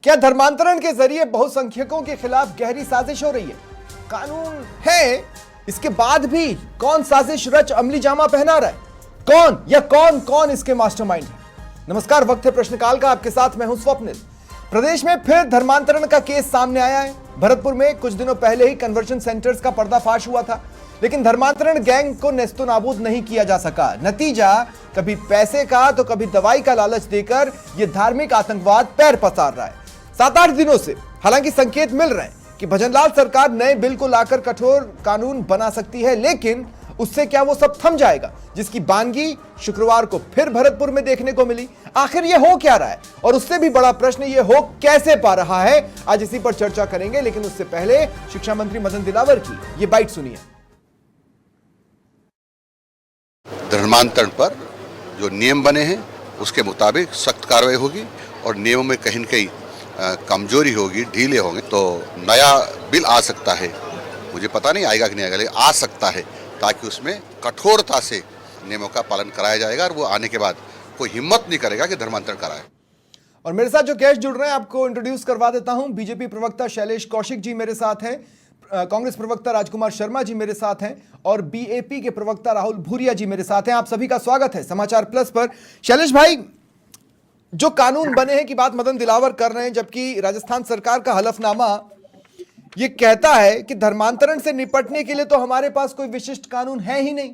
क्या धर्मांतरण के जरिए बहुसंख्यकों के खिलाफ गहरी साजिश हो रही है? कानून है, इसके बाद भी कौन साजिश रच अमली जामा पहना रहा है? कौन या कौन कौन इसके मास्टरमाइंड है? नमस्कार, वक्त है प्रश्नकाल का। आपके साथ मैं हूं स्वप्निल। प्रदेश में फिर धर्मांतरण का केस सामने आया है। भरतपुर में कुछ दिनों पहले ही कन्वर्जन सेंटर्स का पर्दाफाश हुआ था, लेकिन धर्मांतरण गैंग को नेस्तनाबूद नहीं किया जा सका। नतीजा कभी पैसे का तो कभी दवाई का लालच देकर यह धार्मिक आतंकवाद पैर पसार रहा है। 7-8 दिनों से हालांकि संकेत मिल रहे हैं कि भजनलाल सरकार नए बिल को लाकर कठोर कानून बना सकती है, लेकिन उससे क्या वो सब थम जाएगा जिसकी बानगी शुक्रवार को फिर भरतपुर में देखने को मिली? आखिर ये हो क्या रहा है, और उससे भी बड़ा प्रश्न ये हो कैसे पा रहा है? आज इसी पर चर्चा करेंगे, लेकिन उससे पहले शिक्षा मंत्री मदन दिलावर की ये बाइट सुनिए। धर्मांतरण पर जो नियम बने हैं उसके मुताबिक सख्त कार्रवाई होगी और नियमों में कहीं न कहीं कमजोरी होगी, ढीले होंगे तो नया बिल आ सकता है। मुझे पता नहीं आएगा कि नहीं आएगा, लेकिन आ सकता है, ताकि उसमें कठोरता से नियमों का पालन कराया जाएगा और वो आने के बाद कोई हिम्मत नहीं करेगा कि धर्मांतरण कराए। और मेरे साथ जो गेस्ट जुड़ रहे हैं आपको इंट्रोड्यूस करवा देता हूं। बीजेपी प्रवक्ता शैलेश कौशिक जी मेरे साथ हैं, कांग्रेस प्रवक्ता राजकुमार शर्मा जी मेरे साथ हैं और बीएपी के प्रवक्ता राहुल भूरिया जी मेरे साथ हैं। आप सभी का स्वागत है समाचार प्लस पर। शैलेश भाई, जो कानून बने हैं की बात मदन दिलावर कर रहे हैं, जबकि राजस्थान सरकार का हलफनामा ये कहता है कि धर्मांतरण से निपटने के लिए तो हमारे पास कोई विशिष्ट कानून है ही नहीं।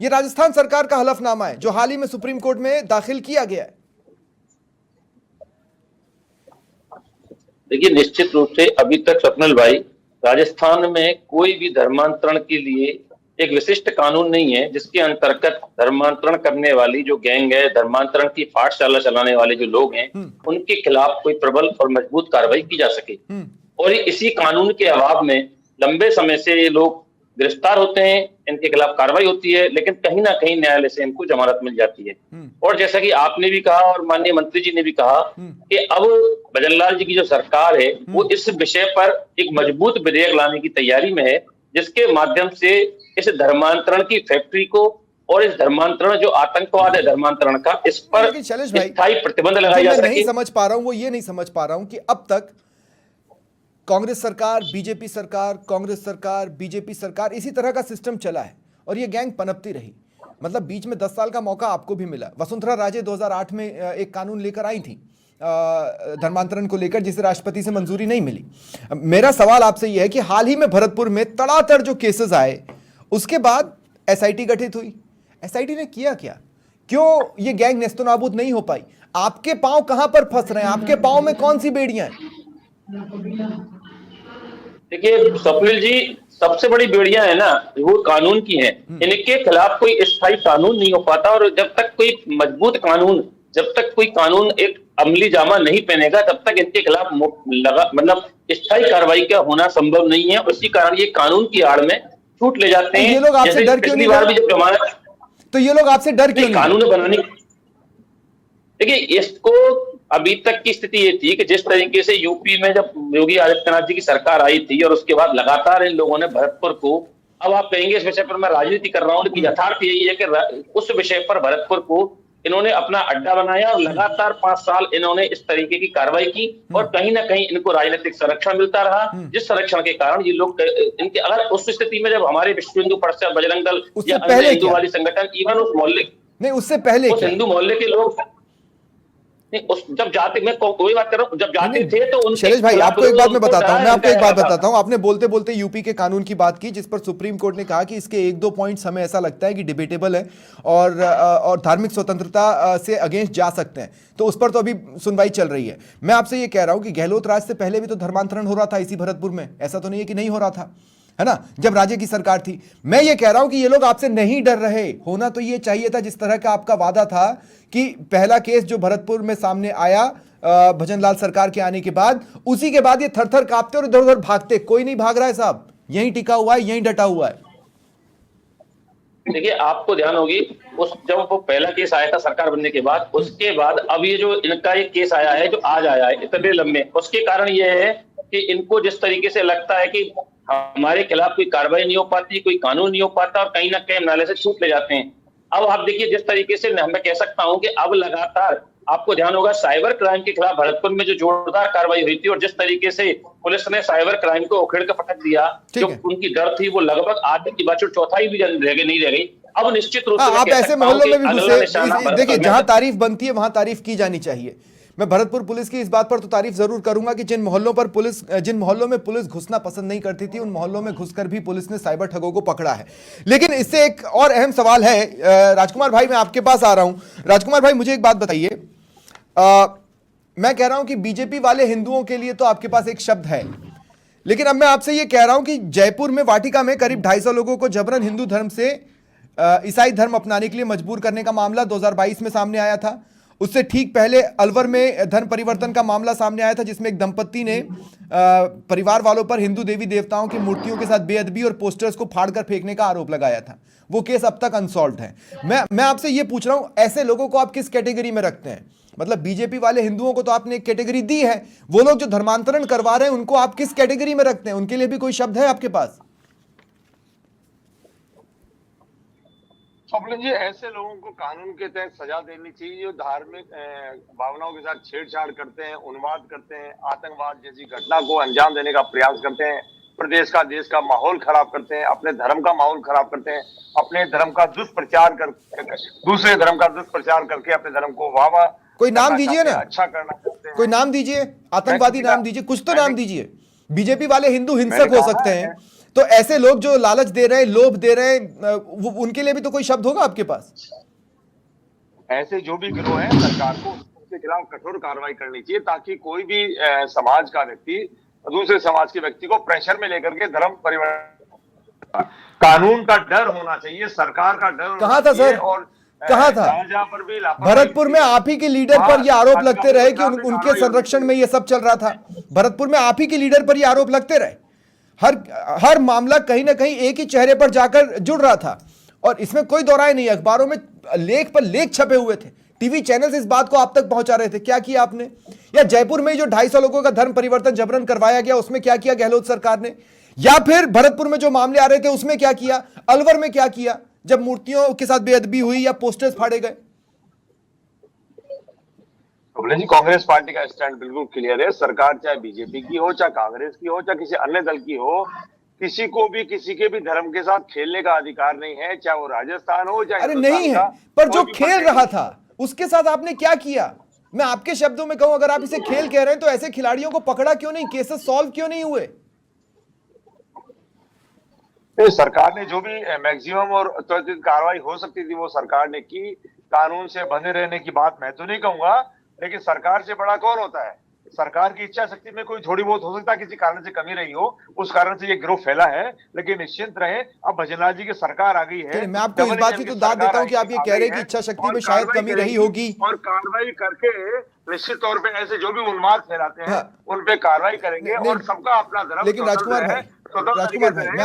ये राजस्थान सरकार का हलफनामा है जो हाल ही में सुप्रीम कोर्ट में दाखिल किया गया है। देखिए, निश्चित रूप से अभी तक स्वप्निल भाई, राजस्थान में कोई भी धर्मांतरण के लिए एक विशिष्ट कानून नहीं है जिसके अंतर्गत धर्मांतरण करने वाली जो गैंग है, धर्मांतरण की पाठशाला चलाने वाले जो लोग हैं, उनके खिलाफ कोई प्रबल और मजबूत कार्रवाई की जा सके। और इसी कानून के अभाव में लंबे समय से ये लोग गिरफ्तार होते हैं, इनके खिलाफ कार्रवाई होती है, लेकिन कहीं ना कहीं न्यायालय से इनको जमानत मिल जाती है। और जैसा कि आपने भी कहा और माननीय मंत्री जी ने भी कहा कि अब भजनलाल जी की जो सरकार है वो इस विषय पर एक मजबूत विधेयक लाने की तैयारी में है, जिसके माध्यम से इस धर्मांतरण की फैक्ट्री को और इस धर्मांतरण जो आतंकवाद है धर्मांतरण का, इस पर स्थायी प्रतिबंध लगाया जा सके। नहीं समझ पा रहा हूं, वो ये नहीं समझ पा रहा हूं कि अब तक कांग्रेस सरकार, बीजेपी सरकार, कांग्रेस सरकार, बीजेपी सरकार, इसी तरह का सिस्टम चला है और ये गैंग पनपती रही। मतलब बीच में 10 साल का मौका आपको भी मिला। वसुंधरा राजे 2008 में एक कानून लेकर आई थी धर्मांतरण को लेकर, जिसे राष्ट्रपति से मंजूरी नहीं मिली। मेरा सवाल आपसे यह है कि हाल ही में भरतपुर में तड़ातड़ जो केसेस आए, उसके बाद एसआईटी गठित हुई। एसआईटी ने किया क्या? क्यों ये गैंग नेस्तनाबूद नहीं हो पाई? आपके पांव कहां पर फंस रहे हैं? आपके पांव में कौन सी बेड़ियां हैं? देखिए स्वप्निल जी, सबसे बड़ी बेड़ियां है ना वो कानून की हैं। इनके खिलाफ कोई स्थायी कानून नहीं हो पाता, और जब तक कोई मजबूत कानून, जब तक कोई कानून एक अमली जामा नहीं पहनेगा, तब तक इनके खिलाफ मतलब स्थायी कार्रवाई का होना संभव नहीं है। उसी कारण ये कानून की आड़ में छूट ले जाते हैं। ये लोग आपसे डर क्यों नहीं रहे? जब जमानत, तो ये लोग आपसे डर क्यों नहीं? कानून बनाने, देखिए इसको अभी तक की स्थिति ये थी कि जिस तरीके से यूपी में जब योगी आदित्यनाथ जी की सरकार आई थी और उसके बाद लगातार इन लोगों ने भरतपुर को, अब आप कहेंगे इस विषय पर मैं राजनीति कर रहा हूं, लेकिन यथार्थ यही है कि उस विषय पर भरतपुर को इन्होंने अपना अड्डा बनाया और लगातार 5 साल इन्होंने इस तरीके की कार्रवाई की, और कहीं ना कहीं इनको राजनीतिक संरक्षण मिलता रहा, जिस संरक्षण के कारण ये लोग इनके, अगर उस स्थिति में जब हमारे विश्व हिंदू परिषद, बजरंग दल या अन्य हिंदूवादी संगठन, इवन उस मोहल्ले, नहीं उससे पहले उस हिंदू मोहल्ले के लोग जब जाते, मैं कोई बात कर रहा हूं, जब जाते थे तो शैलेश भाई, आपको एक बात मैं बताता हूं, मैं आपको एक बात बताता हूं। आपने बोलते बोलते यूपी के कानून की बात की, जिस पर सुप्रीम कोर्ट ने कहा कि इसके 1-2 पॉइंट्स हमें ऐसा लगता है कि डिबेटेबल है और धार्मिक स्वतंत्रता से अगेंस्ट जा सकते हैं, तो उस पर तो अभी सुनवाई चल रही है। मैं आपसे ये कह रहा हूं कि गहलोत राज से पहले भी तो धर्मांतरण हो रहा था इसी भरतपुर में, ऐसा तो नहीं है कि नहीं हो रहा था, है ना, जब राज्य की सरकार थी। मैं ये कह रहा हूं कि ये लोग आपसे नहीं डर रहे। होना तो ये चाहिए था, जिस तरह का आपका वादा था कि पहला केस जो भरतपुर में सामने आया भजनलाल सरकार के आने के बाद, उसी के बाद ये थर-थर कांपते और इधर-उधर भागते। कोई नहीं भाग रहा है साहब, यहीं टिका हुआ है, यहीं डटा हुआ है। देखिए, आपको ध्यान होगी जब वो पहला केस आया था सरकार बनने के बाद, उसके बाद अब ये जो इनका एक केस आया है, जो आज आया है इतने लंबे, उसके कारण ये है कि इनको जिस तरीके से लगता है कि हमारे खिलाफ कोई कार्रवाई नहीं हो पाती, कोई कानून नहीं हो पाता, और कहीं ना कहीं न्यायालय से छूट ले जाते हैं। अब आप देखिए जिस तरीके से मैं कह सकता हूं कि अब लगातार आपको ध्यान होगा साइबर क्राइम के खिलाफ भरतपुर में जो जोरदार कार्रवाई हुई थी और जिस तरीके से पुलिस ने साइबर क्राइम को उखेड़ कर पटक दिया, जो उनकी दर थी वो लगभग आधे की बात, चौथाई भी नहीं रह गई। अब निश्चित रूप से आप ऐसे मोहल्लों में भी घुसे, देखिए जहां तारीफ बनती है वहां तारीफ की जानी चाहिए। मैं भरतपुर पुलिस की इस बात पर तो तारीफ जरूर करूंगा कि जिन मोहल्लों में पुलिस घुसना पसंद नहीं करती थी, उन मोहल्लों में घुसकर भी पुलिस ने साइबर ठगों को पकड़ा है। लेकिन इससे एक और अहम सवाल है, राजकुमार भाई मैं आपके पास आ रहा हूं। राजकुमार भाई मुझे एक बात बताइए, मैं कह रहा हूं कि बीजेपी वाले हिंदुओं के लिए तो आपके पास एक शब्द है, लेकिन अब मैं आपसे यह कह रहा हूं कि जयपुर में वाटिका में करीब 250 लोगों को जबरन हिंदू धर्म से ईसाई धर्म अपनाने के लिए मजबूर करने का मामला 2022 में सामने आया था। उससे ठीक पहले अलवर में धर्म परिवर्तन का मामला सामने आया था, जिसमें एक दंपत्ति ने परिवार वालों पर हिंदू देवी देवताओं की मूर्तियों के साथ बेअदबी और पोस्टर्स को फाड़कर फेंकने का आरोप लगाया था। वो केस अब तक अनसॉल्व्ड है। मैं आपसे ये पूछ रहा हूं, ऐसे लोगों को आप किस कैटेगरी में रखते हैं? मतलब बीजेपी वाले हिंदुओं को तो आपने एक कैटेगरी दी है, वो लोग जो धर्मांतरण करवा रहे हैं उनको आप किस कैटेगरी में रखते हैं? उनके लिए भी कोई शब्द है आपके पास? स्वप्निल जी, ऐसे लोगों को कानून के तहत सजा देनी चाहिए जो धार्मिक भावनाओं के साथ छेड़छाड़ करते हैं, उन्माद करते हैं, आतंकवाद जैसी घटना को अंजाम देने का प्रयास करते हैं, प्रदेश का देश का माहौल खराब करते हैं, अपने धर्म का माहौल खराब करते हैं, अपने धर्म का दुष्प्रचार कर दूसरे धर्म का दुष्प्रचार करके अपने धर्म को वाहवा कोई नाम दीजिए ना, अच्छा करना चाहते हैं। कोई नाम दीजिए, आतंकवादी नाम दीजिए, कुछ तो नाम दीजिए। बीजेपी वाले हिंदू हिंसक हो सकते हैं, तो ऐसे लोग जो लालच दे रहे हैं, लोभ दे रहे हैं, उनके लिए भी तो कोई शब्द होगा आपके पास? ऐसे जो भी गिरोह हैं, सरकार को उनके खिलाफ कठोर कार्रवाई करनी चाहिए, ताकि कोई भी समाज का व्यक्ति दूसरे समाज के व्यक्ति को प्रेशर में लेकर के धर्म परिवर्तन, कानून का डर होना चाहिए, सरकार का डर कहाँ था सर? और कहाँ था? पर भी भरतपुर में आप ही के लीडर पर ये आरोप लगते रहे कि उनके संरक्षण में ये सब चल रहा था। भरतपुर में आप ही के लीडर पर ये आरोप लगते रहे। हर मामला कहीं ना कहीं एक ही चेहरे पर जाकर जुड़ रहा था, और इसमें कोई दो राय नहीं। अखबारों में लेख पर लेख छपे हुए थे, टीवी चैनल इस बात को आप तक पहुंचा रहे थे। क्या किया आपने? या जयपुर में जो 250 लोगों का धर्म परिवर्तन जबरन करवाया गया, उसमें क्या किया गहलोत सरकार ने? या फिर भरतपुर में जो मामले आ रहे थे उसमें क्या किया? अलवर में क्या किया जब मूर्तियों के साथ बेअदबी हुई या पोस्टर्स फाड़े गए? जी, कांग्रेस पार्टी का स्टैंड बिल्कुल क्लियर है। सरकार चाहे बीजेपी की हो, चाहे कांग्रेस की हो, चाहे किसी अन्य दल की हो, किसी को भी किसी के भी धर्म के साथ खेलने का अधिकार नहीं है, चाहे वो राजस्थान हो चाहे। अरे नहीं है, पर जो खेल रहा था उसके साथ आपने क्या किया? मैं आपके शब्दों में कहूं, अगर आप इसे खेल कह रहे हैं तो ऐसे खिलाड़ियों को पकड़ा क्यों नहीं? केसेस सॉल्व क्यों नहीं हुए? सरकार ने जो भी मैक्सिमम और त्वरित कार्रवाई हो सकती थी वो सरकार ने की। कानून से बंधे रहने की बात मैं तो नहीं कहूंगा, लेकिन सरकार से बड़ा कौन होता है? सरकार की इच्छा शक्ति में कोई थोड़ी बहुत हो सकता है किसी कारण से कमी रही हो, उस कारण से ये गिरोह फैला है। लेकिन निश्चिंत रहे, अब भजनलाल जी की सरकार आ गई है। मैं आपको इस बात की तो दाद देता हूं कि आप ये कह रहे हैं कि इच्छा शक्ति में शायद कमी रही होगी, और कार्रवाई करके निश्चित तौर पे ऐसे जो भी उन्माद फैलाते हैं उन पे कार्रवाई करेंगे, और सबका अपना धर्म। लेकिन राजकुमार भाई, मैं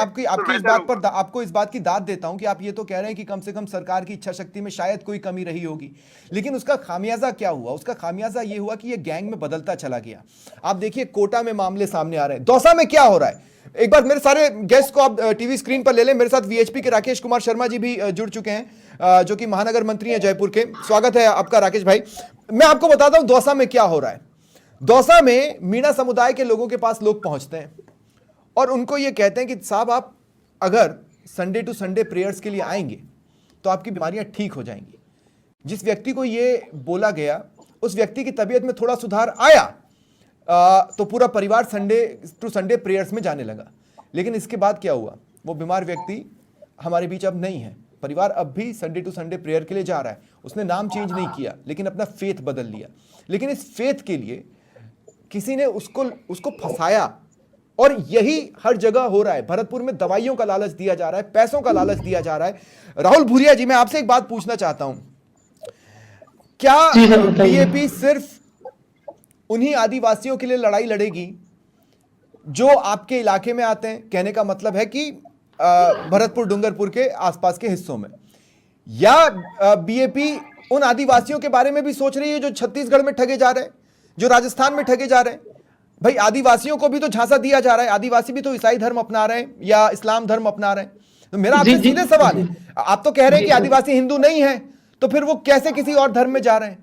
आपको इस बात की दाद देता हूं कि आप ये तो कह रहे हैं कि कम से कम सरकार की इच्छा शक्ति में शायद कोई कमी रही होगी, लेकिन उसका खामियाजा क्या हुआ? उसका खामियाजा ये हुआ कि ये गैंग में बदलता चला गया। आप देखिए कोटा में मामले सामने आ रहे हैं, दौसा में क्या हो रहा है? एक बार मेरे सारे गेस्ट को आप टीवी स्क्रीन पर ले लें। मेरे साथ वीएचपी के राकेश कुमार शर्मा जी भी जुड़ चुके हैं, जो कि महानगर मंत्री हैं जयपुर के। स्वागत है आपका राकेश भाई। मैं आपको बताता हूं दौसा में क्या हो रहा है। दौसा में मीणा समुदाय के लोगों के पास लोग पहुंचते हैं और उनको ये कहते हैं कि साहब आप अगर संडे टू संडे प्रेयर्स के लिए आएंगे तो आपकी बीमारियां ठीक हो जाएंगी। जिस व्यक्ति को ये बोला गया उस व्यक्ति की तबीयत में थोड़ा सुधार आया तो पूरा परिवार संडे टू संडे प्रेयर्स में जाने लगा। लेकिन इसके बाद क्या हुआ? वो बीमार व्यक्ति हमारे बीच अब नहीं है। परिवार अब भी संडे टू संडे प्रेयर के लिए जा रहा है। उसने नाम चेंज नहीं किया, लेकिन अपना फेथ बदल लिया। लेकिन इस फेथ के लिए किसी ने उसको फंसाया, और यही हर जगह हो रहा है। भरतपुर में दवाइयों का लालच दिया जा रहा है, पैसों का लालच दिया जा रहा है। राहुल भूरिया जी, मैं आपसे एक बात पूछना चाहता हूं, क्या बीजेपी सिर्फ उन्हीं आदिवासियों के लिए लड़ाई लड़ेगी जो आपके इलाके में आते हैं? कहने का मतलब है कि भरतपुर डूंगरपुर के आसपास के हिस्सों में, या बीजेपी उन आदिवासियों के बारे में भी सोच रही है जो छत्तीसगढ़ में ठगे जा रहे हैं, जो राजस्थान में ठगे जा रहे हैं? भाई आदिवासियों को भी तो झांसा दिया जा रहा है, आदिवासी भी तो ईसाई धर्म अपना रहे हैं या इस्लाम धर्म अपना रहे हैं। तो मेरा आपसे जी, सीधे सवाल है, आप तो कह रहे हैं कि आदिवासी हिंदू नहीं है, तो फिर वो कैसे किसी और धर्म में जा रहे हैं?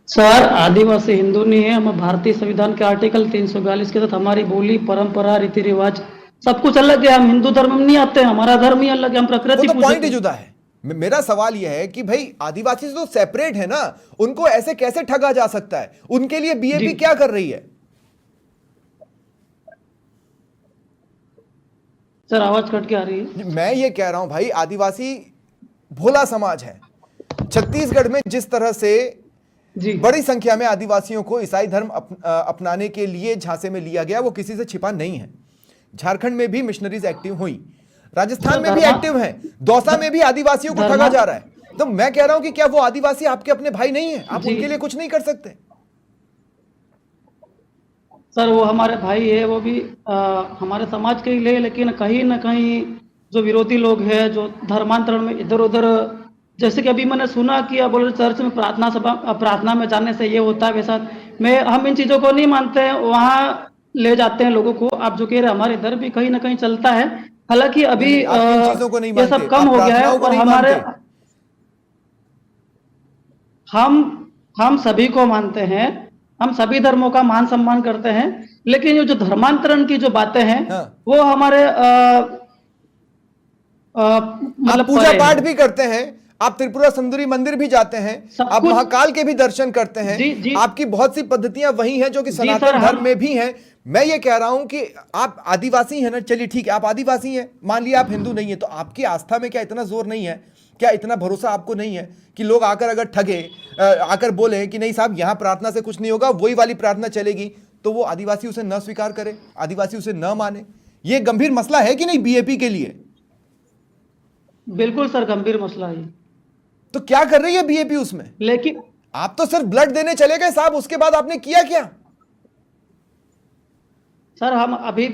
सर, आदिवासी हिंदू नहीं है, हम भारतीय संविधान के आर्टिकल 342 के तहत हमारी बोली, परंपरा, रीति रिवाज सब कुछ अलग है। हम हिंदू धर्म में नहीं आते हैं, हमारा धर्म ही अलग है, हम वो प्रकृति तो पूजक पॉइंट ही हैं। जुदा है। मेरा सवाल यह है कि भाई आदिवासी तो सेपरेट है ना, उनको ऐसे कैसे ठगा जा सकता है? उनके लिए बीएपी जी। क्या कर रही है? सर, आवाज कट के आ रही है। मैं ये कह रहा हूं भाई, आदिवासी भोला समाज है। छत्तीसगढ़ में जिस तरह से जी बड़ी संख्या में आदिवासियों को ईसाई धर्म अपनाने के लिए झांसे में लिया गया, वो किसी से छिपा नहीं है। झारखंड में भी मिशनरीज एक्टिव हुई, राजस्थान में भी एक्टिव हैं, दौसा में भी आदिवासियों को ठगा जा रहा है। तो मैं कह रहा हूं कि क्या वो आदिवासी आपके अपने भाई नहीं है? आप जी। उनके लिए कुछ नहीं कर सकते? सर, वो हमारे भाई है, वो भी हमारे समाज के ही है, लेकिन कहीं ना कहीं जो विरोधी लोग हैं, जो धर्मांतरण में इधर उधर, जैसे कि अभी मैंने सुना कि आप बोल रहे चर्च में प्रार्थना में जाने से ये होता है वैसा, हम इन चीजों को नहीं मानते हैं। वहाँ ले जाते हैं लोगों को। आप जो कह रहे हैं, हमारे इधर भी कहीं ना कहीं चलता है, हालांकि अभी नहीं, आप इन चीजों को नहीं ये सब मानते, कम आप हो गया है। प्रार्थनाओं को और नहीं हमारे मानते। हम सभी को मानते हैं, हम सभी धर्मों का मान सम्मान करते हैं, लेकिन ये जो धर्मांतरण की जो बातें हैं, हाँ। वो हमारे आप मतलब पूजा परे पाठ हैं। भी करते हैं, आप त्रिपुरा सुंदरी मंदिर भी जाते हैं, सब आप कुछ- महाकाल के भी दर्शन करते हैं। जी, जी। आपकी बहुत सी पद्धतियां वही हैं जो कि जी, सनातन सर, धर्म हम- में भी हैं। मैं ये कह रहा हूं कि आप आदिवासी हैं ना, चलिए ठीक है, आप आदिवासी हैं, मान लिया आप हिंदू नहीं है, तो आपकी आस्था में क्या इतना जोर नहीं है? क्या इतना भरोसा आपको नहीं है कि लोग आकर अगर ठगे, आकर बोले कि नहीं साहब यहां प्रार्थना से कुछ नहीं होगा, वही वाली प्रार्थना चलेगी, तो वो आदिवासी उसे न स्वीकार करे, आदिवासी उसे न माने? ये गंभीर मसला है कि नहीं बीएपी के लिए? बिल्कुल सर, गंभीर मसला है। तो क्या कर रही है बीएपी उसमें? लेकिन आप तो सिर्फ ब्लड देने चले गए साहब, उसके बाद आपने किया क्या? सर, हम अभी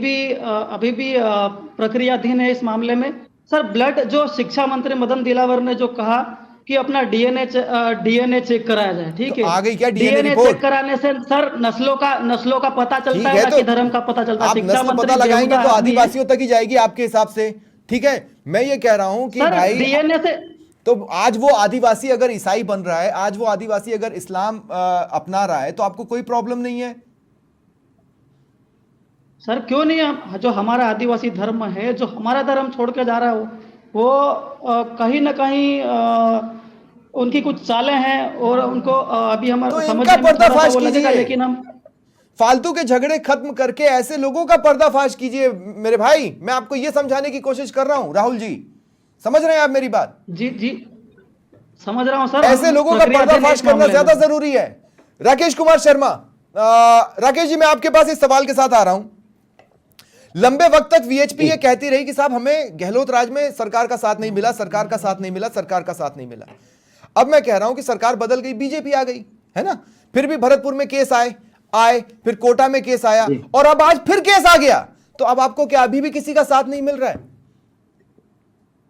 भी प्रक्रियाधीन है इस मामले में। सर, ब्लड जो शिक्षा मंत्री मदन दिलावर ने जो कहा कि अपना डीएनए चेक कराया जाए, ठीक तो है। आ गई क्या DNA डीएनए रिपोर्ट? चेक कराने से सर नस्लों का पता ठीक चलता है, है, ना तो कि धर्म का पता चलता है। आप शिक्षा नस्ल मंत्री पता लगाएंगे बेहुदा तो आदमी है। आदिवासियों तक ही जाएगी आपके हिसाब से, ठीक है। मैं ये कह रहा हूं कि सर, भाई डीएनए से तो आज वो आदिवासी अगर ईसाई बन रहा है, आज वो आदिवासी अगर इस्लाम अपना रहा है, तो आपको कोई प्रॉब्लम नहीं है? सर, क्यों नहीं? जो हमारा आदिवासी धर्म है, जो हमारा धर्म छोड़ के जा रहा है, वो कहीं ना कहीं उनकी कुछ चालें हैं, और उनको अभी हम तो समझने इनका में थोड़ा सा पर्दाफाश वो लगेगा, कीजिए। लेकिन हम फालतू के झगड़े खत्म करके ऐसे लोगों का पर्दाफाश कीजिए मेरे भाई। मैं आपको ये समझाने की कोशिश कर रहा हूं, राहुल जी, समझ रहे हैं आप मेरी बात? जी समझ रहा हूं सर। ऐसे लोगों का पर्दाफाश करना ज्यादा जरूरी है। राकेश कुमार शर्मा, राकेश जी, मैं आपके पास इस सवाल के साथ आ रहा हूं। लंबे वक्त तक वीएचपी ये कहती रही कि साहब हमें गहलोत राज में सरकार का साथ नहीं मिला, सरकार का साथ नहीं मिला, सरकार का साथ नहीं मिला। अब मैं कह रहा हूं कि सरकार बदल गई, बीजेपी आ गई है ना, फिर भी भरतपुर में केस आए, फिर कोटा में केस आया, और अब आज फिर केस आ गया। तो अब आपको क्या अभी भी किसी का साथ नहीं मिल रहा है?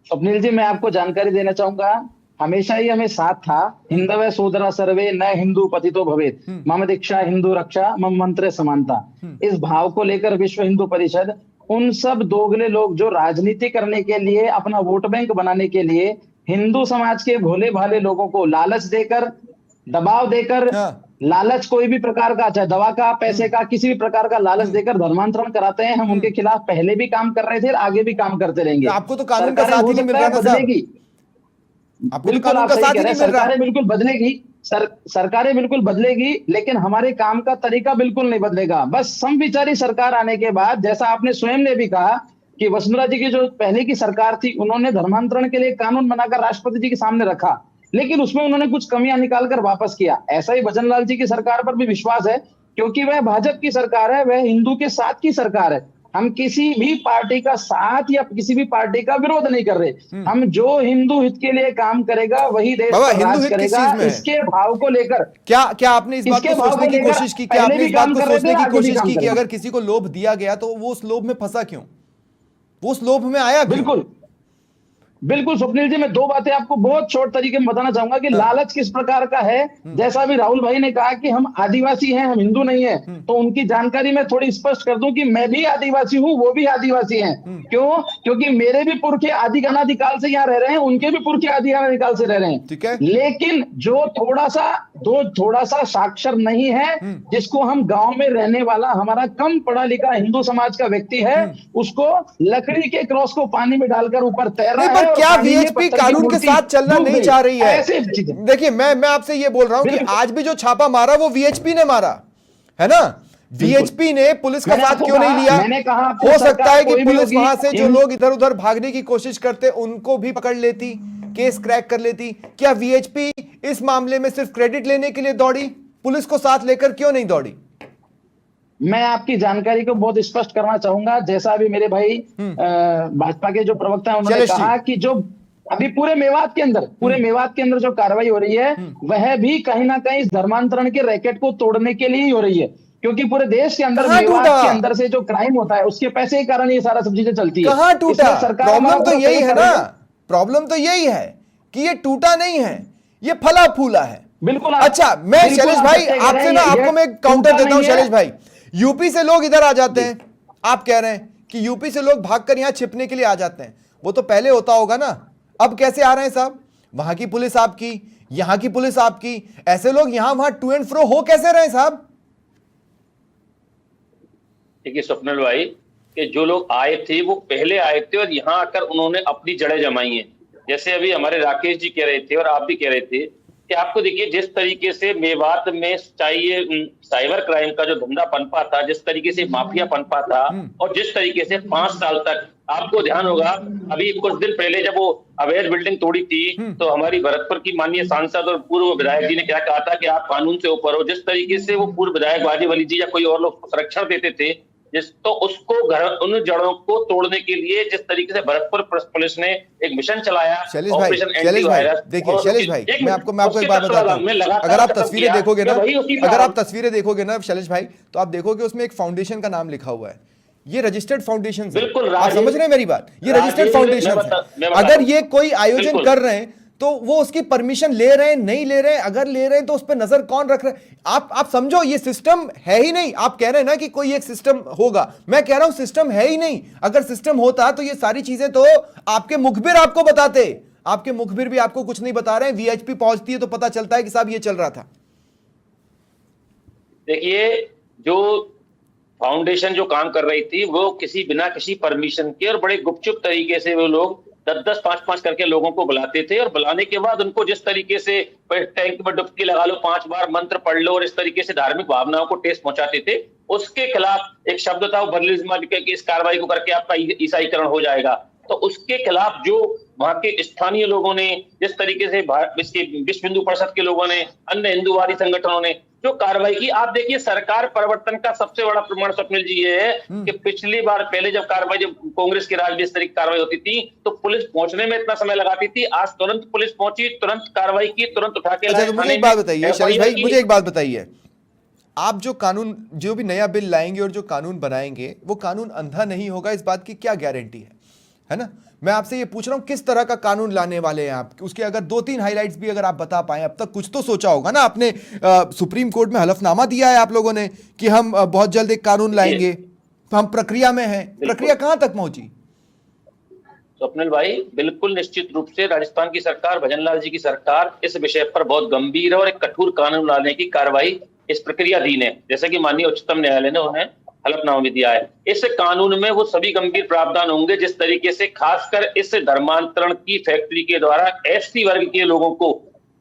स्वप्निल जी, मैं आपको जानकारी देना चाहूंगा, हमेशा ही हमें साथ था। हिंदवे सोदरा सर्वे न हिंदू पतितो भवेत, मम दीक्षा हिंदू रक्षा मम मंत्र समानता। इस भाव को लेकर विश्व हिंदू परिषद उन सब दोगले लोग जो राजनीति करने के लिए, अपना वोट बैंक बनाने के लिए हिंदू समाज के भोले भाले लोगों को लालच देकर, दबाव देकर, लालच कोई भी प्रकार का, चाहे दवा का, पैसे का, किसी भी प्रकार का लालच देकर धर्मांतरण कराते हैं। हम उनके खिलाफ पहले भी काम कर रहे थे, आगे भी काम करते रहेंगे। आपको तो कानून का सरकारें साथ ही हो नहीं मिल सकता रहा है ना साहब। बदलेगी, आपको तो बिल्कुल कानून आप का सही साथ कह ही रहे नहीं हैं, मिल रहा। सरकारें बिल्कुल बदलेगी, सरकारें बिल्कुल बदलेगी, लेकिन हमारे काम का तरीका बिल्कुल नहीं बदलेगा। बस समविचारी सरकार आने के बाद, जैसा आपने स्वयं ने भी कहा कि वसुंधरा जी की जो पहले की सरकार थी, उन्होंने धर्मांतरण के लिए कानून बनाकर राष्ट्रपति जी के सामने रखा, लेकिन उसमें उन्होंने कुछ कमियां निकालकर वापस किया। ऐसा ही भजनलाल जी की सरकार पर भी विश्वास है, क्योंकि वह भाजपा की सरकार है, वह हिंदू के साथ की सरकार है। हम किसी भी पार्टी का साथ या किसी भी पार्टी का विरोध नहीं कर रहे। हम जो हिंदू हित के लिए काम करेगा वही देश बाबा, पर हिंदू राज हित किस करेगा। चीज में है? इसके भाव को लेकर क्या आपने इस बात इसके को भाव सोचने को की लेकर कोशिश की? क्या पहले आपने भी इस बात काम को कर रहे सोचने थे, की आगे भी कोशिश काम की कि करेंगे। अगर किसी को लोभ दिया गया तो वो उस लोभ में फंसा क्यों? वो उस लोभ में आया क्यों? बिल्कुल बिल्कुल स्वप्निल जी, मैं दो बातें आपको बहुत शॉर्ट तरीके में बताना चाहूंगा कि लालच किस प्रकार का है। जैसा अभी राहुल भाई ने कहा कि हम आदिवासी हैं, हम हिंदू नहीं है, तो उनकी जानकारी मैं थोड़ी स्पष्ट कर दूं कि मैं भी आदिवासी हूं, वो भी आदिवासी हैं। क्यों? क्योंकि मेरे भी पुरखे आदि अनादिकाल से यहाँ रह रहे हैं, उनके भी पुरखे आदि अनादिकाल से रह रहे हैं। ठीक है। लेकिन जो थोड़ा सा साक्षर नहीं है, जिसको हम गांव में रहने वाला हमारा कम पढ़ा लिखा हिंदू समाज का व्यक्ति है, उसको लकड़ी के क्रॉस को पानी में डालकर ऊपर तैर रहा नहीं, है। पर और क्या पानी में वीएचपी पत्थर की कानून के मूर्ति साथ चलना डूब नहीं गई। चाह रही है? ऐसे चीजें। देखिए, मैं आपसे ये बोल रहा हूं कि बिल्कुल। आज भी जो छापा मारा वो वीएचपी ने मारा है ना। वीएचपी ने पुलिस का मैंने साथ आपको क्यों नहीं कहा- लिया? मैंने कहा आपको हो सकता है कि कोई भी पुलिस होगी, वहां से जो लोग इधर उधर भागने की कोशिश करते उनको भी पकड़ लेती, केस क्रैक कर लेती। क्या वीएचपी इस मामले में सिर्फ क्रेडिट लेने के लिए दौड़ी? पुलिस को साथ लेकर क्यों नहीं दौड़ी? मैं आपकी जानकारी को बहुत स्पष्ट करना चाहूंगा। जैसा अभी मेरे भाई भाजपा के जो प्रवक्ता हैं उन्होंने शैलेश जी। कहा कि जो अभी पूरे मेवात के अंदर जो कार्रवाई हो रही है, वह भी कहीं ना कहीं इस धर्मांतरण के रैकेट को तोड़ने के लिए ही हो रही है। क्योंकि पूरे देश के अंदर कहाँ मेवात टूटा? के अंदर से जो क्राइम होता है उसके पैसे के कारण ये सारा सब चीजें चलती है। कहां टूटा? इसलिए सरकार प्रॉब्लम हमारा तो पूरा यही है सहयोग ना, कर रही प्रॉब्लम तो यही है कि ये टूटा नहीं है, ये फला फूला है। बिल्कुल अच्छा, मैं बिल्कुल शैलेश आप भाई सत्य कह आपसे रहे ना हैं, आपको ये मैं काउंटर टूटा देता हूं। नहीं है। शैलेश भाई, यूपी से लोग इधर आ जाते हैं, आप कह रहे हैं कि यूपी से लोग भागकर यहां छिपने के लिए आ जाते हैं, वो तो पहले होता होगा ना, अब कैसे आ रहे हैं साहब? वहां की पुलिस आपकी, यहां की पुलिस आपकी, ऐसे लोग यहां वहां टू एंड फ्रो हो कैसे रहे साहब? देखिए स्वप्निल भाई, कि जो लोग आए थे वो पहले आए थे और यहाँ आकर उन्होंने अपनी जड़ें जमाई हैं। जैसे अभी हमारे राकेश जी कह रहे थे और आप भी कह रहे थे कि आपको देखिए जिस तरीके से मेवात में चाहिए साइबर क्राइम का जो धंधा पनपा था, जिस तरीके से माफिया पनपा था, और जिस तरीके से 5 साल तक, आपको ध्यान होगा अभी कुछ दिन पहले जब वो अवैध बिल्डिंग तोड़ी थी तो हमारी भरतपुर की माननीय सांसद और पूर्व विधायक जी ने क्या कहा था कि आप कानून से ऊपर हो। जिस तरीके से वो पूर्व विधायक वाजिब अली जी या कोई और लोग संरक्षण देते थे, तो उसको उन जड़ों को तोड़ने के लिए जिस तरीके से भरतपुर पुलिस ने एक मिशन चलाया, शैलेश भाई, देखिए शैलेश भाई, मैं आपको एक बात बताता हूँ। अगर आप तस्वीरें देखोगे ना, अगर आप तस्वीरें देखोगे ना शैलेश भाई, तो आप देखोगे उसमें एक फाउंडेशन का नाम लिखा हुआ है। ये रजिस्टर्ड फाउंडेशन है, आप समझ रहे हैं मेरी बात? ये रजिस्टर्ड फाउंडेशन है। अगर ये कोई आयोजन कर रहे हैं तो वो उसकी परमिशन ले रहे हैं, नहीं ले रहे हैं, अगर ले रहे हैं तो उस पर नजर कौन रख रहा है? आप समझो, ये सिस्टम है ही नहीं। आप कह रहे हैं ना कि कोई एक सिस्टम होगा, मैं कह रहा हूं सिस्टम है ही नहीं। अगर सिस्टम होता तो ये सारी चीजें तो आपके मुखबिर आपको बताते। आपके मुखबिर भी आपको कुछ नहीं बता रहे हैं। वीएचपी पहुंचती है तो पता चलता है कि साहब ये चल रहा था। देखिए, जो फाउंडेशन जो काम कर रही थी वो बिना किसी परमिशन के और बड़े गुपचुप तरीके से वो लोग 10-10, 5-5 करके लोगों को बुलाते थे, और बुलाने के बाद उनको जिस तरीके से टैंक में डुबकी लगा लो, 5 बार मंत्र पढ़ लो, और इस तरीके से धार्मिक भावनाओं को ठेस पहुंचाते थे। उसके खिलाफ एक शब्द था, वो बदलिज्मा के इस कार्रवाई को करके आपका ईसाईकरण हो जाएगा। तो उसके खिलाफ जो वहां के स्थानीय लोगों ने, जिस तरीके से विश्व हिंदू परिषद के लोगों ने, अन्य हिंदूवादी संगठनों ने जो कार्रवाई की, आप देखिए सरकार परिवर्तन का सबसे बड़ा प्रमाण स्वप्निल जी ये है कि पिछली बार पहले जब कांग्रेस की राज में इस तरह की कार्रवाई होती थी तो पुलिस पहुंचने में इतना समय लगाती थी। आज तुरंत पुलिस पहुंची, तुरंत कार्रवाई की, तुरंत उठा के अच्छा, तो मुझे एक बात बताइए शैलेश भाई, मुझे एक बात बताइए, आप जो कानून, जो भी नया बिल लाएंगे और जो कानून बनाएंगे, वो कानून अंधा नहीं होगा, इस बात की क्या गारंटी है ना? मैं आपसे ये पूछ रहा हूं किस तरह का कानून लाने वाले हैं आप, उसके अगर 2-3 हाइलाइट्स भी अगर आप बता पाए। अब तक कुछ तो सोचा होगा ना आपने। सुप्रीम कोर्ट में हलफनामा दिया है आप लोगों ने कि हम बहुत जल्द एक कानून लाएंगे, हम प्रक्रिया में हैं। प्रक्रिया कहां तक पहुंची? स्वप्निल भाई, बिल्कुल निश्चित रूप से राजस्थान की सरकार, भजनलाल जी की सरकार इस विषय पर बहुत गंभीर है और एक कठोर कानून लाने की कार्रवाई इस प्रक्रियाधीन है। जैसे कि माननीय उच्चतम न्यायालय ने उन्हें हलफनामा भी दिया है। इस कानून में वो सभी गंभीर प्रावधान होंगे जिस तरीके से खासकर इस धर्मांतरण की फैक्ट्री के द्वारा एसटी वर्ग के लोगों को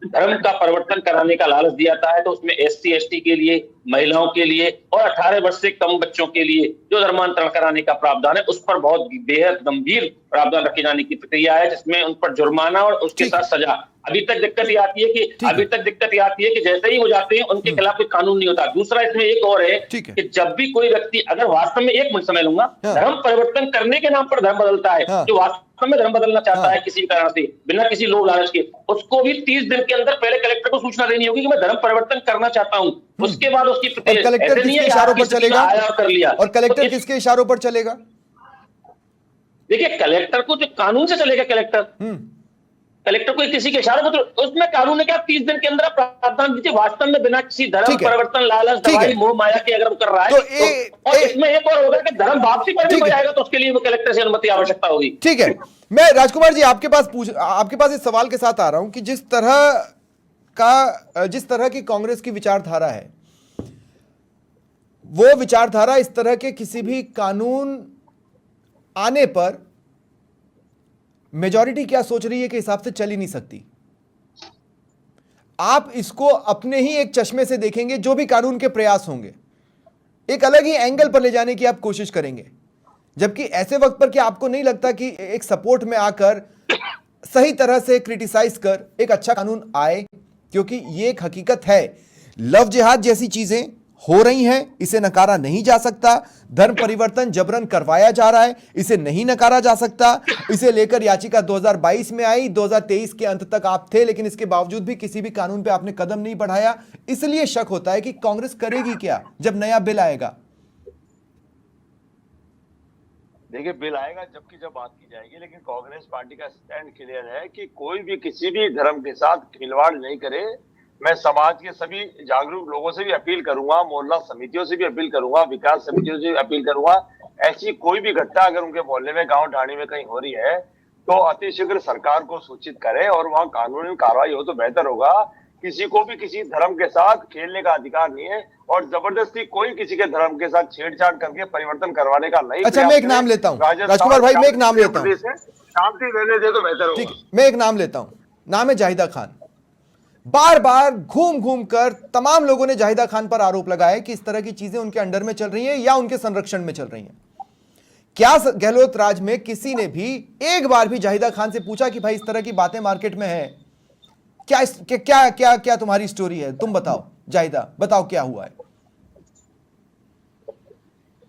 धर्म का परिवर्तन कराने का लालच दिया जाता है, तो उसमें एससी एसटी के लिए, महिलाओं के लिए और 18 वर्ष से कम बच्चों के लिए जो धर्मांतरण कराने का प्रावधान है, उस पर बहुत बेहद गंभीर प्रावधान रखे जाने की प्रक्रिया है, जिसमें उन पर जुर्माना और उसके साथ सजा। अभी तक दिक्कत ये आती है कि जैसे ही हो जाते हैं उनके खिलाफ कोई कानून नहीं होता। दूसरा इसमें एक और है कि जब भी कोई व्यक्ति अगर वास्तव में, 1 मिनट समय लूंगा, धर्म परिवर्तन करने के नाम पर धर्म बदलता है, जो वास्तव में धर्म बदलना चाहता है किसी कारण से, बिना किसी लोभ लालच के, उसको भी 30 दिन के अंदर पहले कलेक्टर को सूचना देनी होगी कि मैं धर्म परिवर्तन करना चाहता हूं। उसके बाद उसकी कलेक्टर किसके इशारों पर चलेगा? कर लिया, और कलेक्टर किसके इशारों पर चलेगा? देखिए कलेक्टर को जो कानून से चलेगा, कलेक्टर को किसी के इशारे पर, तो उसमें कानून ने क्या 30 दिन के अंदर प्रावधान दीजिए, वास्तव में बिना किसी धर्म ठीक है। परिवर्तन, लालच, ठीक है। दवाई, मोह माया के अगर वो कर रहा है, और इसमें एक और होगा कि धर्म वापसी पर भी हो जाएगा, तो उसके लिए वो कलेक्टर से अनुमति आवश्यकता होगी। ठीक है, मैं राजकुमार जी आपके पास इस सवाल के साथ आ रहा हूं कि जिस तरह की कांग्रेस की विचारधारा है, वो विचारधारा इस तरह के किसी भी कानून आने पर मेजॉरिटी क्या सोच रही है के हिसाब से चल ही नहीं सकती। आप इसको अपने ही एक चश्मे से देखेंगे, जो भी कानून के प्रयास होंगे एक अलग ही एंगल पर ले जाने की आप कोशिश करेंगे, जबकि ऐसे वक्त पर क्या आपको नहीं लगता कि एक सपोर्ट में आकर सही तरह से क्रिटिसाइज कर एक अच्छा कानून आए? क्योंकि ये एक हकीकत है, लव जिहाद जैसी चीजें हो रही हैं, इसे नकारा नहीं जा सकता। धर्म परिवर्तन जबरन करवाया जा रहा है, इसे नहीं नकारा जा सकता। इसे लेकर याचिका 2022 में आई, 2023 के अंत तक आप थे, लेकिन इसके बावजूद भी किसी भी कानून पे आपने कदम नहीं बढ़ाया। इसलिए शक होता है कि कांग्रेस करेगी क्या जब नया बिल आएगा। देखिए बिल आएगा जब बात की जाएगी, लेकिन कांग्रेस पार्टी का स्टैंड क्लियर है कि कोई भी किसी भी धर्म के साथ खिलवाड़ नहीं करे। मैं समाज के सभी जागरूक लोगों से भी अपील करूंगा, मोहल्ला समितियों से भी अपील करूंगा, विकास समितियों से भी अपील करूंगा, ऐसी कोई भी घटना अगर उनके मोहल्ले में, गांव ढाणी में कहीं हो रही है तो अतिशीघ्र सरकार को सूचित करें और वहां कानूनी कार्रवाई हो तो बेहतर होगा। किसी को भी किसी धर्म के साथ खेलने का अधिकार नहीं है और जबरदस्ती कोई किसी के धर्म के साथ छेड़छाड़ करके परिवर्तन करवाने का नहीं। अच्छा, मैं एक नाम लेता हूं राजकुमार भाई, मैं एक नाम लेता हूं, शांति रहने दे तो बेहतर होगा। ठीक, मैं एक नाम लेता हूं, नाम है जाहिदा खान। बार बार घूम घूम कर तमाम लोगों ने जाहिदा खान पर आरोप लगाया कि इस तरह की चीजें उनके अंडर में चल रही हैं या उनके संरक्षण में चल रही हैं। क्या गहलोत राज में किसी ने भी एक बार भी जाहिदा खान से पूछा कि भाई इस तरह की बातें मार्केट में है क्या? क्या क्या क्या तुम्हारी स्टोरी है, तुम बताओ जाहिदा, बताओ क्या हुआ है?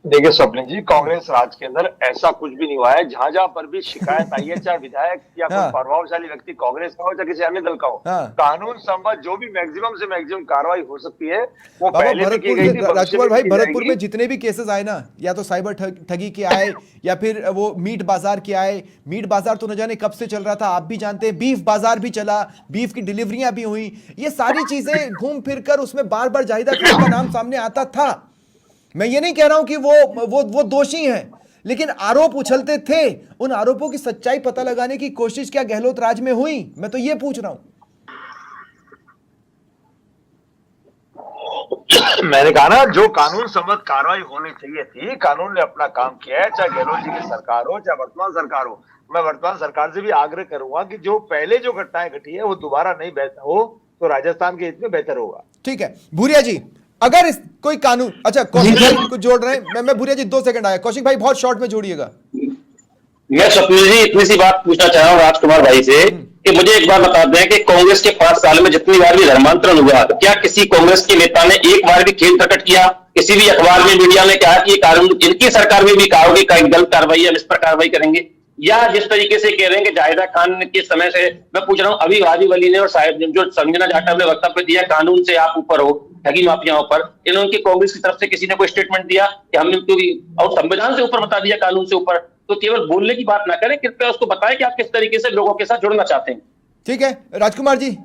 देखिए स्वप्निल जी, कांग्रेस राज के अंदर ऐसा कुछ भी नहीं हुआ है। जहां जहां पर भी शिकायत आई है, चाहे विधायक या कोई प्रभावशाली व्यक्ति कांग्रेस का हो चाहे किसी अन्य दल का हो, कानून संबद्ध जो भी मैक्सिमम से मैक्सिमम कार्रवाई हो सकती है वो पहले भी की गई थी। राजकुमार भाई, भरतपुर में जितने भी केसेस आए ना, या तो साइबर ठगी के आए या फिर वो मीट बाजार के आए। मीट बाजार तो न जाने कब से चल रहा था, आप भी जानते हैं। बीफ बाजार भी चला, बीफ की डिलीवरियां भी हुई। ये सारी चीजें घूम फिर कर उसमें बार बार जाहिदा खान का नाम सामने आता था। मैं ये नहीं कह रहा हूं कि वो दोषी हैं, लेकिन आरोप उछलते थे। उन आरोपों की सच्चाई पता लगाने की कोशिश क्या गहलोत राज में हुई? मैं तो ये पूछ रहा हूं। मैंने कहा ना, जो कानून सम्मत कार्रवाई होनी चाहिए थी, कानून ने अपना काम किया है, चाहे गहलोत जी की सरकार हो चाहे वर्तमान सरकार हो। मैं वर्तमान सरकार से भी आग्रह करूंगा कि जो पहले जो घटनाएं घटी है वो दोबारा नहीं बेहतर हो तो राजस्थान के हित में बेहतर होगा। ठीक है भूरिया जी, अगर इस कोई कानून, अच्छा कौशिक भाई को जोड़ रहे हैं, मैं भूरिया जी 2 सेकंड आया, कौशिक भाई बहुत शॉर्ट में जोड़िएगा। मैं स्वप्निल जी इतनी सी बात पूछना चाह रहा हूँ राजकुमार भाई से कि मुझे एक बार बता दें कि कांग्रेस के 5 साल में जितनी बार भी धर्मांतरण हुआ, तो क्या किसी कांग्रेस के नेता ने एक बार भी खेद प्रकट किया? किसी भी अखबार में, मीडिया में कहा कि ये कानून इनकी सरकार में भी कहा होगी गलत कार्रवाई है, हम इस पर कार्रवाई करेंगे? या जिस तरीके से कह रहे हैं कि जाहिदा खान के समय से, मैं पूछ रहा हूं अभी वाजिब अली ने और साहिब जो संजना जाटव ने वक्तव्य दिया कानून से आप ऊपर हो, ठगी माफियाओं पर, इन्होंने कांग्रेस की तरफ से किसी ने कोई स्टेटमेंट दिया कि हमने उनको और संविधान से ऊपर बता दिया, कानून से ऊपर? तो केवल बोलने की बात ना करें, कृपया उसको बताएं कि आप किस तरीके से लोगों के साथ जुड़ना चाहते हैं। ठीक है राजकुमार जी।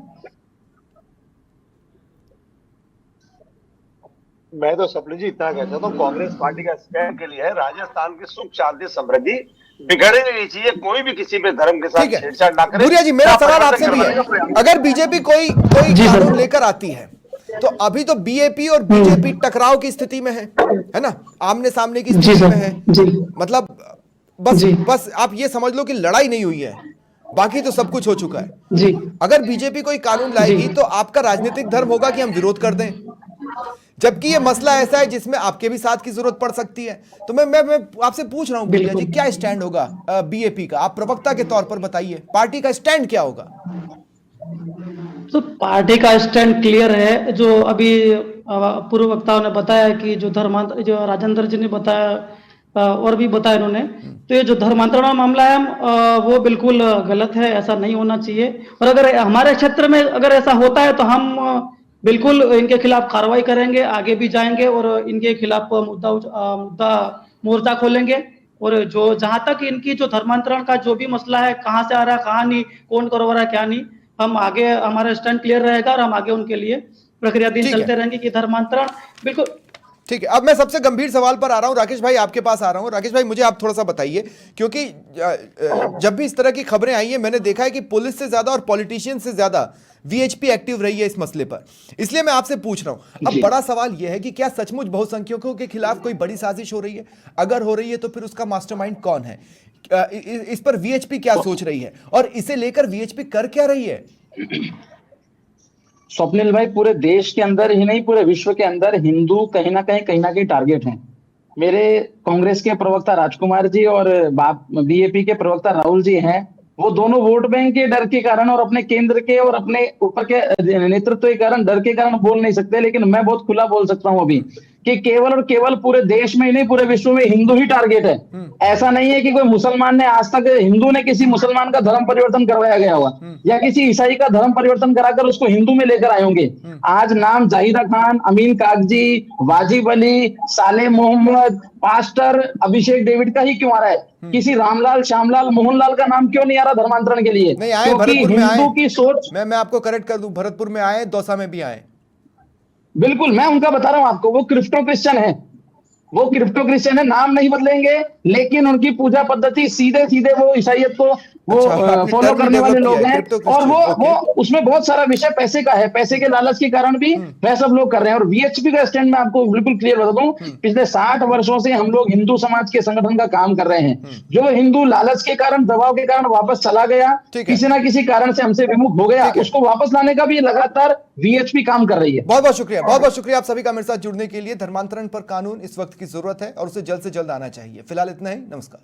मैं तो स्वप्निल जी इतना कहता हूँ, कांग्रेस पार्टी का स्टैंड के लिए है राजस्थान की सुख शांति समृद्धि बिगड़ने नहीं चाहिए। कोई भी किसी पे धर्म के साथ छेड़छाड़ ना करे। भूरिया जी, मेरा सवाल आपसे भी है, अगर बीजेपी कोई कानून लेकर आती है तो अभी तो बीएपी और बीजेपी टकराव की स्थिति में है ना, आमने सामने की स्थिति में है। मतलब बस आप ये समझ लो कि लड़ाई नहीं हुई है, बाकी तो सब कुछ हो चुका है। अगर बीजेपी कोई कानून लाएगी तो आपका राजनीतिक धर्म होगा कि हम विरोध कर दें, जबकि ये मसला ऐसा है जिसमें आपके भी साथ की जरूरत पड़ सकती है। तो मैं आपसे पूछ रहा हूं भूरिया जी, क्या स्टैंड होगा बीएपी का? आप प्रवक्ता के तौर पर बताइए, पार्टी का स्टैंड क्या होगा? तो पार्टी का स्टैंड क्लियर है। जो अभी पूर्व वक्ताओं ने बताया कि जो राजेंद्र जी ने बताया और भी बताया इन्होंने, तो ये जो धर्मांतरण मामला है वो बिल्कुल गलत है, ऐसा नहीं होना चाहिए। और अगर हमारे क्षेत्र में अगर ऐसा होता है तो हम बिल्कुल इनके खिलाफ कार्रवाई करेंगे, आगे भी जाएंगे और इनके खिलाफ मुद्दा मोर्चा खोलेंगे और जो जहां तक इनकी जो धर्मांतरण का जो भी मसला है, कहाँ से आ रहा है, कहाँ नहीं, कौन करवा रहा है, क्या नहीं, हम आगे, हमारा स्टैंड क्लियर रहेगा और हम आगे उनके लिए प्रक्रिया दिन ठीक है। चलते रहेंगे कि धर्मांतरण बिल्कुल। ठीक है, अब मैं सबसे गंभीर सवाल पर आ रहा हूं, राकेश भाई आपके पास आ रहा हूं। राकेश भाई मुझे आप थोड़ा सा बताइए, क्योंकि जब भी इस तरह की खबरें आई हैं मैंने देखा है कि पुलिस से ज्यादा और पॉलिटिशियन से ज्यादा वीएचपी एक्टिव रही है इस मसले पर, इसलिए मैं आपसे पूछ रहा हूं। अब बड़ा सवाल यह है कि क्या सचमुच बहुसंख्यकों के खिलाफ कोई बड़ी साजिश हो रही है? अगर हो रही है तो फिर उसका मास्टरमाइंड कौन है? इस पर वीएचपी क्या सोच रही है और इसे लेकर वीएचपी कर क्या रही है? स्वप्निल भाई, पूरे देश के अंदर ही नहीं, पूरे विश्व के अंदर हिंदू कहीं ना कहीं टारगेट हैं। मेरे कांग्रेस के प्रवक्ता राजकुमार जी और बीएपी के प्रवक्ता राहुल जी हैं, वो दोनों वोट बैंक के डर के कारण और अपने केंद्र के और अपने ऊपर के नेतृत्व के कारण, डर के कारण बोल नहीं सकते। लेकिन मैं बहुत खुला बोल सकता हूं अभी कि केवल और केवल पूरे देश में ही नहीं, पूरे विश्व में हिंदू ही टारगेट है। ऐसा नहीं है कि कोई मुसलमान ने, आज तक हिंदू ने किसी मुसलमान का धर्म परिवर्तन करवाया गया होगा या किसी ईसाई का धर्म परिवर्तन कराकर उसको हिंदू में लेकर आए होंगे। आज नाम जाहिदा खान, अमीन कागजी, वाजिब अली, साले मोहम्मद, पास्टर अभिषेक डेविड का ही क्यों आ रहा है? किसी रामलाल, श्यामलाल, मोहनलाल का नाम क्यों नहीं आ रहा धर्मांतरण के लिए? नहीं आए, क्योंकि भरतपुर में हिंदू आए। की सोच, मैं आपको करेक्ट कर दूं, भरतपुर में आए, दौसा में भी आए। बिल्कुल मैं उनका बता रहा हूं आपको, वो क्रिप्टो क्रिश्चियन है, वो क्रिप्टो क्रिश्चियन है, नाम नहीं बदलेंगे लेकिन उनकी पूजा पद्धति सीधे सीधे वो ईसाइयत को वो आपने फॉलो term करने वाले develop लोग किया है, हैं। crypto और Christian, वो उसमें बहुत सारा विषय पैसे का है, पैसे के लालच के कारण भी वह सब लोग कर रहे हैं। और वीएचपी का स्टैंड मैं आपको बिल्कुल क्लियर बता दूं, पिछले 60 वर्षों से हम लोग हिंदू समाज के संगठन का काम कर रहे हैं। जो हिंदू लालच के कारण, दबाव के कारण वापस चला गया, ठीक है। किसी ना किसी कारण से हमसे विमुख हो गया, ठीक है। उसको वापस लाने का भी लगातार वीएचपी काम कर रही है। बहुत बहुत शुक्रिया, बहुत बहुत शुक्रिया आप सभी का मेरे साथ जुड़ने के लिए। धर्मांतरण पर कानून इस वक्त की जरूरत है और उसे जल्द से जल्द आना चाहिए। फिलहाल इतना ही, नमस्कार।